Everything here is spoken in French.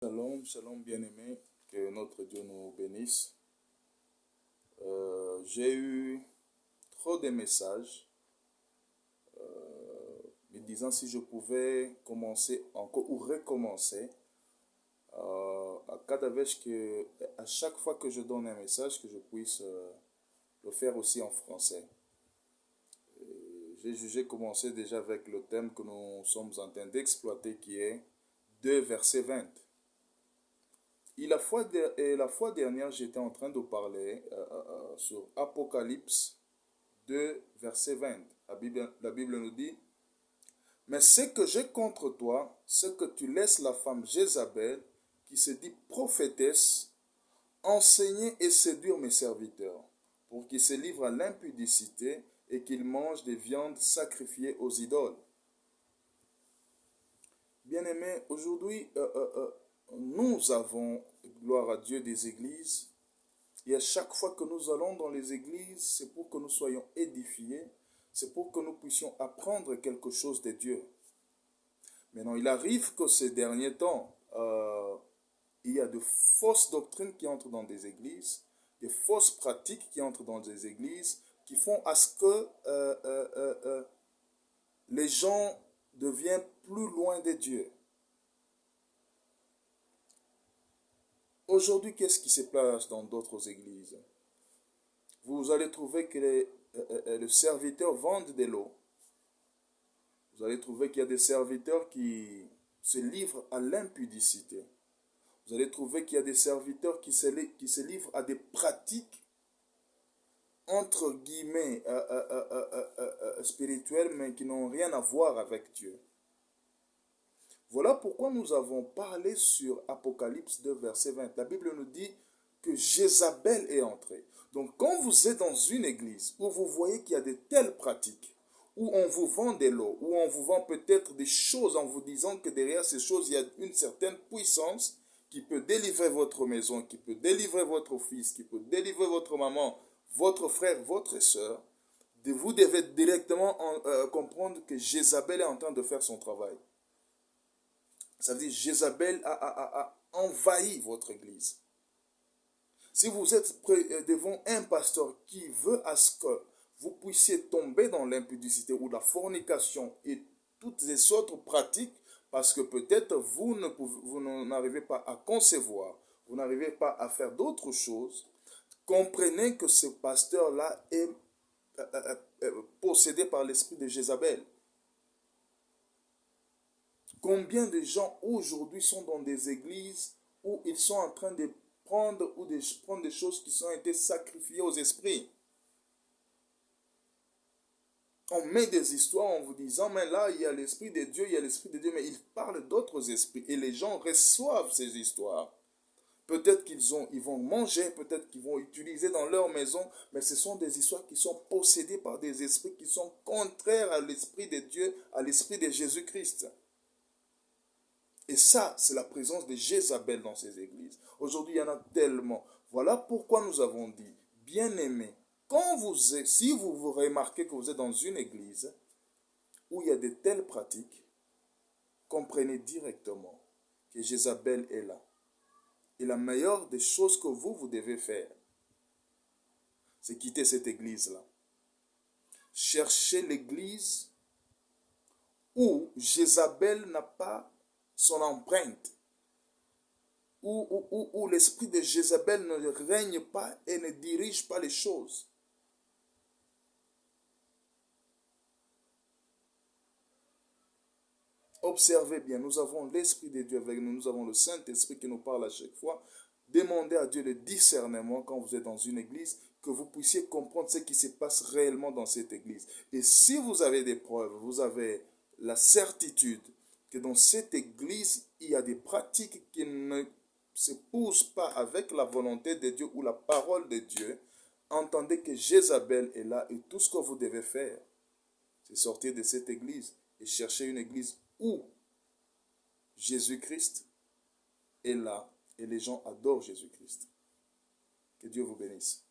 Shalom, shalom bien-aimé, que notre Dieu nous bénisse. J'ai eu trop de messages me disant si je pouvais commencer encore ou recommencer à cada vez que, à chaque fois que je donne un message, que je puisse le faire aussi en français. J'ai jugé commencer déjà avec le thème que nous sommes en train d'exploiter qui est 2 verset 20. Et la fois dernière, j'étais en train de parler sur Apocalypse 2, verset 20. La Bible nous dit, mais ce que j'ai contre toi, c'est que tu laisses la femme Jézabel, qui se dit prophétesse, enseigner et séduire mes serviteurs, pour qu'ils se livrent à l'impudicité et qu'ils mangent des viandes sacrifiées aux idoles. Bien-aimés, aujourd'hui, nous avons, gloire à Dieu, des églises. Et à chaque fois que nous allons dans les églises, c'est pour que nous soyons édifiés. C'est pour que nous puissions apprendre quelque chose de Dieu. Maintenant, il arrive que ces derniers temps, il y a de fausses doctrines qui entrent dans des églises, des fausses pratiques qui entrent dans des églises, qui font à ce que les gens deviennent plus loin de Dieu. Aujourd'hui, qu'est-ce qui se passe dans d'autres églises? Vous allez trouver que les serviteurs vendent de l'eau. Vous allez trouver qu'il y a des serviteurs qui se livrent à l'impudicité. Vous allez trouver qu'il y a des serviteurs qui se livrent à des pratiques, entre guillemets, spirituelles, mais qui n'ont rien à voir avec Dieu. Voilà pourquoi nous avons parlé sur Apocalypse 2, verset 20. La Bible nous dit que Jézabel est entrée. Donc quand vous êtes dans une église où vous voyez qu'il y a de telles pratiques, où on vous vend de l'eau, où on vous vend peut-être des choses en vous disant que derrière ces choses, il y a une certaine puissance qui peut délivrer votre maison, qui peut délivrer votre fils, qui peut délivrer votre maman, votre frère, votre soeur, vous devez directement comprendre que Jézabel est en train de faire son travail. Ça veut dire que Jézabel a envahi votre église. Si vous êtes devant un pasteur qui veut à ce que vous puissiez tomber dans l'impudicité ou la fornication et toutes les autres pratiques, parce que peut-être vous n'arrivez pas à concevoir, vous n'arrivez pas à faire d'autres choses, comprenez que ce pasteur-là est possédé par l'esprit de Jézabel. Combien de gens aujourd'hui sont dans des églises où ils sont en train de prendre des choses qui ont été sacrifiées aux esprits? On met des histoires en vous disant, mais là, il y a l'esprit de Dieu, il y a l'esprit de Dieu, mais il parle d'autres esprits et les gens reçoivent ces histoires. Peut-être ils vont manger, peut-être qu'ils vont utiliser dans leur maison, mais ce sont des histoires qui sont possédées par des esprits qui sont contraires à l'esprit de Dieu, à l'esprit de Jésus-Christ. Et ça, c'est la présence de Jézabel dans ces églises. Aujourd'hui, il y en a tellement. Voilà pourquoi nous avons dit, bien-aimés, si vous remarquez que vous êtes dans une église où il y a de telles pratiques, comprenez directement que Jézabel est là. Et la meilleure des choses que vous devez faire, c'est quitter cette église-là. Cherchez l'église où Jézabel n'a pas son empreinte, où l'esprit de Jézabel ne règne pas et ne dirige pas les choses. Observez bien, nous avons l'Esprit de Dieu avec nous, nous avons le Saint-Esprit qui nous parle à chaque fois. Demandez à Dieu le discernement quand vous êtes dans une église, que vous puissiez comprendre ce qui se passe réellement dans cette église. Et si vous avez des preuves, vous avez la certitude que dans cette église, il y a des pratiques qui ne se posent pas avec la volonté de Dieu ou la parole de Dieu, entendez que Jézabel est là et tout ce que vous devez faire, c'est sortir de cette église et chercher une église où Jésus-Christ est là et les gens adorent Jésus-Christ. Que Dieu vous bénisse.